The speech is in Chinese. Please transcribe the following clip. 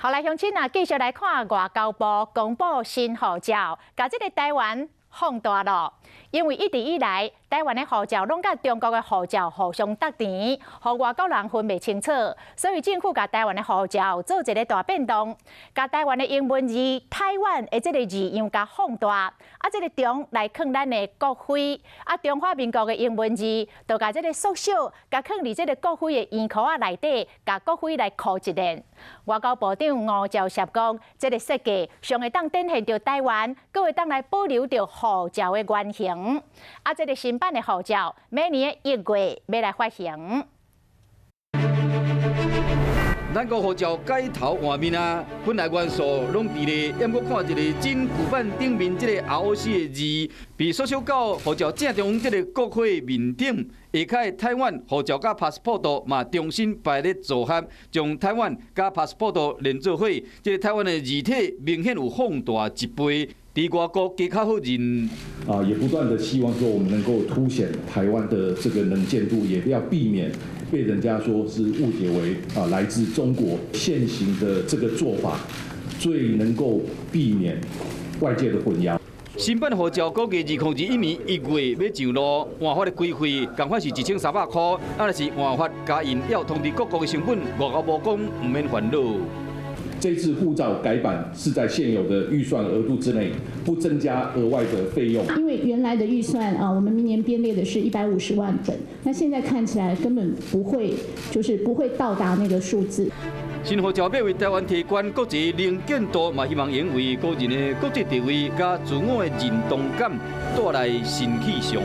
好来，乡亲啊，继续来看外交部公布新护照，把这个台湾放大了。因为一直以来，台湾的护照拢甲中国的护照互相搭填，互外国人分袂清楚，所以政府甲台湾的护照做一个大变动，甲台湾的英文字“台湾”的这个字样甲放大，这个中来放咱的国徽，中华民国的英文字，就甲这个缩小，甲放伫这个国徽的圆壳内底，甲国徽来刻一连。外交部长吴钊燮讲，这个设计上会当展现着台湾，阁会当来保留着护照的原形。这个新版的护照，每年1月要来发行。咱国护照改头换面啊，本来元素拢伫咧，要搁看一个真古板顶面这个 ROC 的字，被缩小到护照正中这个国徽面顶。下开台湾护照甲 passport 嘛重新排列组合，将台湾甲 passport 连做伙，这个台湾的字体明显有放大一倍。伫外国加较好认也不断的希望说我们能够凸显台湾的这个能见度，也要避免被人家说是误解为来自中国。现行的这个做法最能够避免外界的混淆。新版护照估计2021年1月要上路，换发的规费共款是1300块，若是换发加印要通知各国的成本，外交部讲唔免烦恼。这次护照改版是在现有的预算额度之内，不增加额外的费用。因为原来的预算我们明年编列的是150万本，那现在看起来根本不会到达那个数字。新护照要为台湾提悬国际能见度，嘛希望赢为个人的国际地位，加自我的认同感带来新气象。